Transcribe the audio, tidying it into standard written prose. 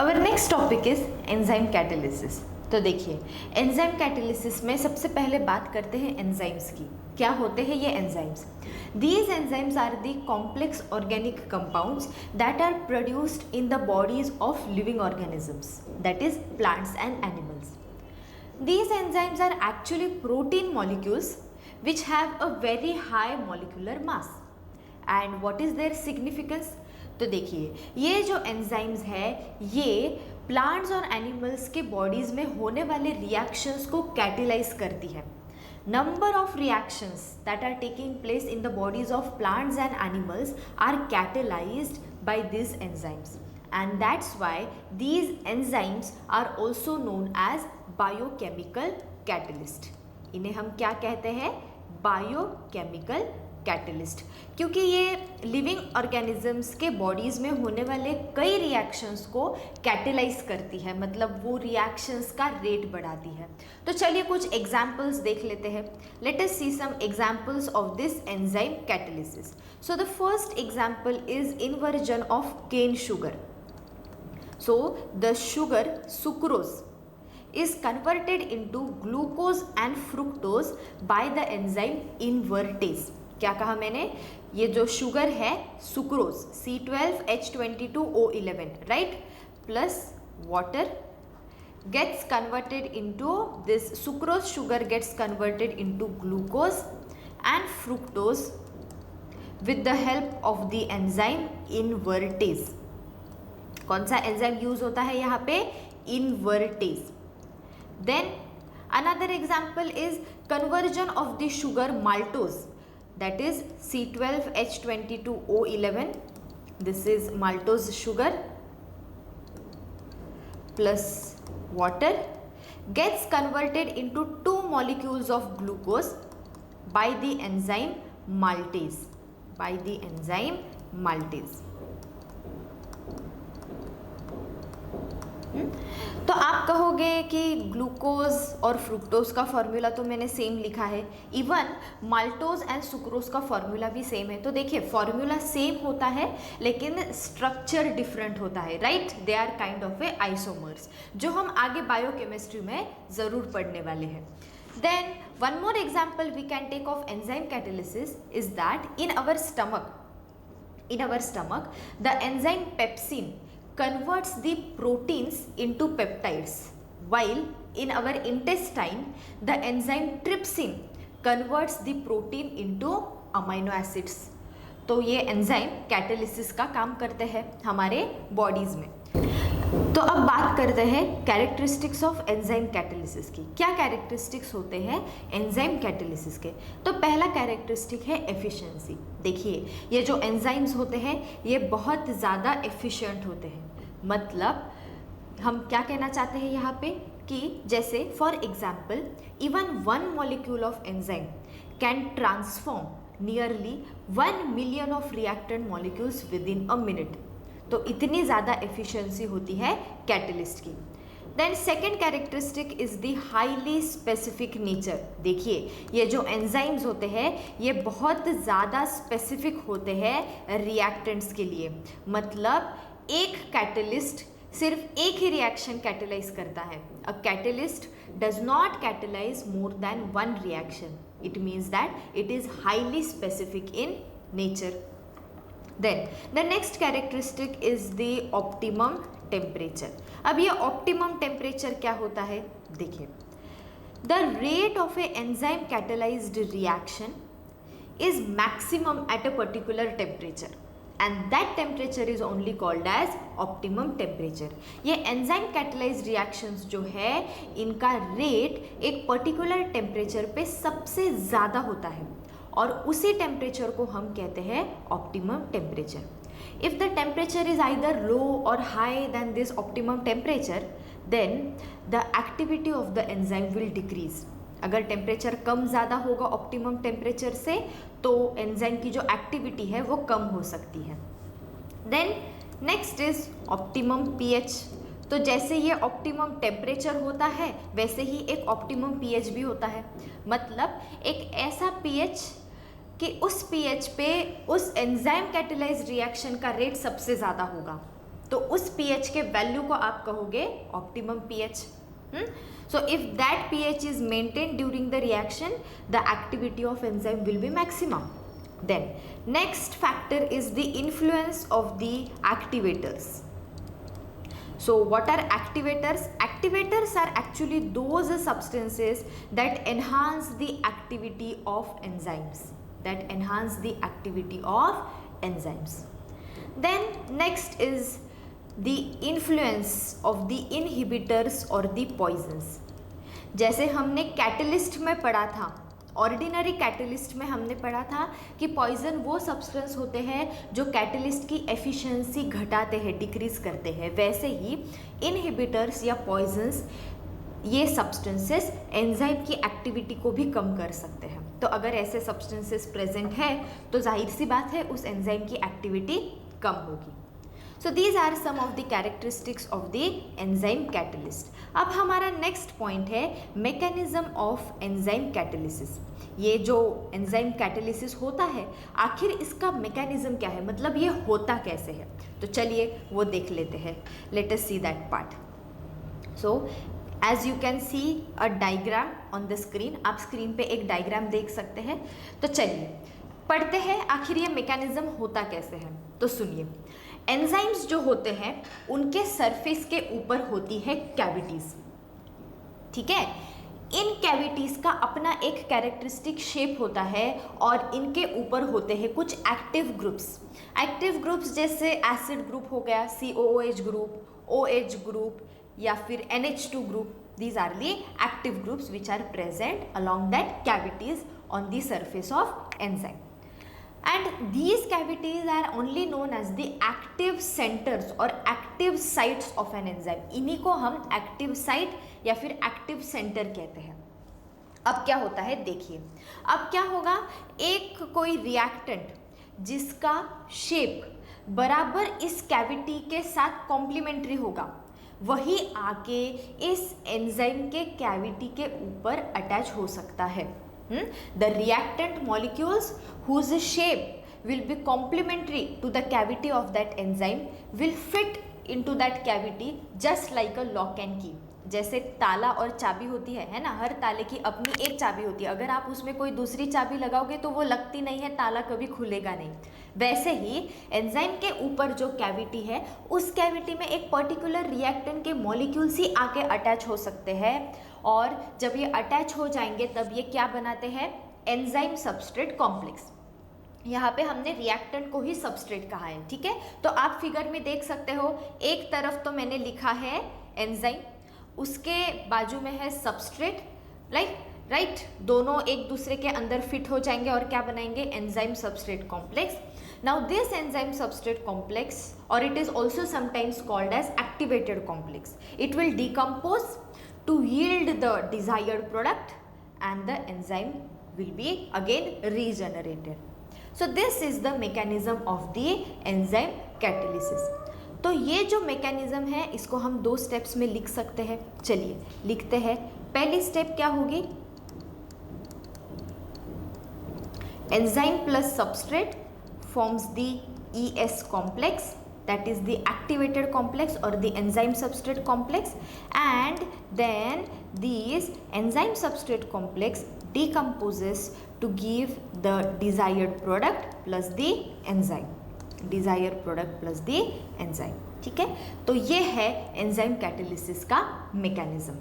Our next topic is enzyme catalysis. तो देखिए, enzyme catalysis में सबसे पहले बात करते हैं एंजाइम्स की। क्या होते हैं ये enzymes? These enzymes are the complex organic compounds that are produced in the bodies of living organisms, that is plants and animals. These enzymes are actually protein molecules which have a very high molecular mass. And what is their significance? तो देखिए, ये जो enzymes है ये plants और animals के bodies में होने वाले रिएक्शंस को कैटेलाइज करती है. Number of reactions that are taking place in the bodies of plants and animals are catalyzed by these enzymes, and that's why these enzymes are also known as biochemical catalyst. इन्हें हम क्या कहते हैं? Biochemical catalyst, क्योंकि ये living organisms के bodies में होने वाले कई रिएक्शंस को कैटेलाइज करती है, मतलब वो रिएक्शंस का रेट बढ़ाती है. तो चलिए कुछ एग्जाम्पल्स देख लेते हैं. Let us see some examples of this enzyme catalysis. So the first example is inversion of cane sugar. So the sugar sucrose is converted into glucose and fructose by the enzyme invertase. क्या कहा मैंने? ये जो sugar है sucrose C12H22O11, right, plus water gets converted into this sucrose sugar gets converted into glucose and fructose with the help of the enzyme invertase. कौन सा enzyme use होता है यहाँ पे? Invertase. Then another example is conversion of the sugar maltose, that is C12H22O11. This is maltose sugar plus water gets converted into 2 molecules of glucose by the enzyme maltase. तो आप कहोगे कि glucose और fructose का formula तो मैंने same लिखा है, इवन माल्टोज एंड सुक्रोज का फॉर्मूला भी सेम है. तो देखिए, फॉर्मूला सेम होता है लेकिन स्ट्रक्चर डिफरेंट होता है, right. They are kind of a isomers, जो हम आगे बायोकेमिस्ट्री में ज़रूर पढ़ने वाले हैं. Then one more example we can take of enzyme catalysis is that in our stomach the enzyme pepsin converts the proteins into peptides, while in our intestine the enzyme trypsin converts the protein into amino acids. तो ये enzyme catalysis का काम करते हैं हमारे bodies में. तो अब बात करते हैं कैरेक्टरिस्टिक्स ऑफ एंजाइम कैटालिसिस की. क्या कैरेक्टरिस्टिक्स होते हैं एंजाइम कैटालिसिस के? तो पहला कैरेक्टरिस्टिक है एफिशिएंसी. देखिए, ये जो एंजाइम्स होते हैं ये बहुत ज़्यादा एफिशिएंट होते हैं. मतलब हम क्या कहना चाहते हैं यहाँ पे कि जैसे for example even 1 molecule of enzyme can transform nearly 1 million of reactant molecules within a minute. तो इतनी ज़्यादा एफिशिएंसी होती है कैटलिस्ट की. Then second characteristic is the highly specific nature. देखिए, ये जो एंजाइम्स होते हैं ये बहुत ज़्यादा स्पेसिफिक होते हैं रिएक्टेंट्स के लिए. मतलब एक कैटलिस्ट सिर्फ एक ही रिएक्शन कैटेलाइज करता है. A catalyst does not catalyse more than 1 reaction. It means that it is highly specific in nature. Then the next characteristic is the optimum temperature. अब ये ऑप्टिमम टेम्परेचर क्या होता है? देखिए, the rate of a enzyme catalysed reaction is maximum at a particular temperature and that temperature is only called as optimum temperature. ये enzyme catalyzed reactions जो है इनका रेट एक पर्टिकुलर टेम्परेचर पे सबसे ज़्यादा होता है और उसी टेम्परेचर को हम कहते हैं optimum temperature. If the temperature is either low or high than this optimum temperature, then the activity of the enzyme will decrease. अगर टेम्परेचर कम ज़्यादा होगा ऑप्टिमम टेम्परेचर से तो एंजाइम की जो एक्टिविटी है वो कम हो सकती है. Then next is optimum pH. तो जैसे ये ऑप्टिमम टेम्परेचर होता है वैसे ही एक ऑप्टिमम पीएच भी होता है. मतलब एक ऐसा पीएच कि उस पीएच पे उस एंजाइम कैटेलाइज्ड रिएक्शन का रेट सबसे ज़्यादा होगा. तो उस pH के वैल्यू को आप कहोगे optimum pH. So if that pH is maintained during the reaction, the activity of enzyme will be maximum. Then next factor is the influence of the activators. So what are activators? Activators are actually those substances that enhance the activity of enzymes. Then next is the influence of the inhibitors or the poisons. जैसे हमने catalyst में पढ़ा था, ordinary catalyst में हमने पढ़ा था कि पॉइजन वो सब्सटेंस होते हैं जो कैटलिस्ट की एफिशिएंसी घटाते हैं, डिक्रीज करते हैं. वैसे ही इनहिबिटर्स या पॉइजन्स, ये सब्सटेंसेस एंजाइम की एक्टिविटी को भी कम कर सकते हैं. तो अगर ऐसे सब्सटेंसेस प्रेजेंट है तो जाहिर सी बात है उस एंजाइम की एक्टिविटी कम होगी. So these are some of the characteristics of the enzyme catalyst. अब हमारा नेक्स्ट पॉइंट है mechanism of enzyme catalysis. ये जो एंजाइम कैटालिसिस होता है आखिर इसका मैकेनिज्म क्या है, मतलब ये होता कैसे है. तो चलिए वो देख लेते हैं. Let us see that part. So as you can see a diagram on the screen. आप स्क्रीन पे एक डायग्राम देख सकते हैं. तो चलिए पढ़ते हैं आखिर ये मैकेनिज्म होता कैसे है. तो सुनिए, एंजाइम्स जो होते हैं उनके सरफेस के ऊपर होती है कैविटीज़. ठीक है, इन कैविटीज़ का अपना एक कैरेक्टरिस्टिक शेप होता है और इनके ऊपर होते हैं कुछ एक्टिव ग्रुप्स. एक्टिव ग्रुप्स जैसे एसिड ग्रुप हो गया, COOH ग्रुप, OH ग्रुप या फिर NH2 group. These are the active groups which are present along that cavities on the surface of enzyme. And these cavities are only known as the active centers or active sites of an enzyme. इन्हीं को हम active site या फिर active center कहते हैं. अब क्या होता है देखिए, अब क्या होगा, एक कोई रिएक्टेंट जिसका शेप बराबर इस कैविटी के साथ कॉम्प्लीमेंट्री होगा, वही आके इस एंजाइम के कैविटी के ऊपर अटैच हो सकता है. The reactant molecules whose shape will be complementary to the cavity of that enzyme will fit into that cavity just like a lock and key. जैसे ताला और चाबी होती है ना, हर ताले की अपनी एक चाबी होती है. अगर आप उसमें कोई दूसरी चाबी लगाओगे तो वो लगती नहीं है, ताला कभी खुलेगा नहीं. वैसे ही एंजाइम के ऊपर जो कैविटी है उस कैविटी में एक पर्टिकुलर रिएक्टेंट के मॉलिक्यूल्स ही आके अटैच हो सकते हैं. और जब ये अटैच हो जाएंगे तब ये क्या बनाते हैं, एंजाइम सबस्ट्रेट कॉम्प्लेक्स. यहाँ पे हमने रिएक्टेंट को ही सबस्ट्रेट कहा है. ठीक है, तो आप फिगर में देख सकते हो, एक तरफ तो मैंने लिखा है एंजाइम, उसके बाजू में है सबस्ट्रेट. राइट, दोनों एक दूसरे के अंदर फिट हो जाएंगे और क्या बनाएंगे, enzyme substrate complex. Now this enzyme substrate complex, और it is also sometimes called as activated complex, it will decompose to yield the desired product and the enzyme will be again regenerated. So this is the mechanism of the enzyme catalysis. तो ये जो mechanism है इसको हम दो steps में लिख सकते हैं. चलिए लिखते हैं. पहली step क्या होगी, enzyme plus substrate forms the ES complex, that is the activated complex or the enzyme substrate complex, and then this enzyme substrate complex decomposes to give the desired product plus the enzyme. ठीक है, तो ये है enzyme catalysis का mechanism.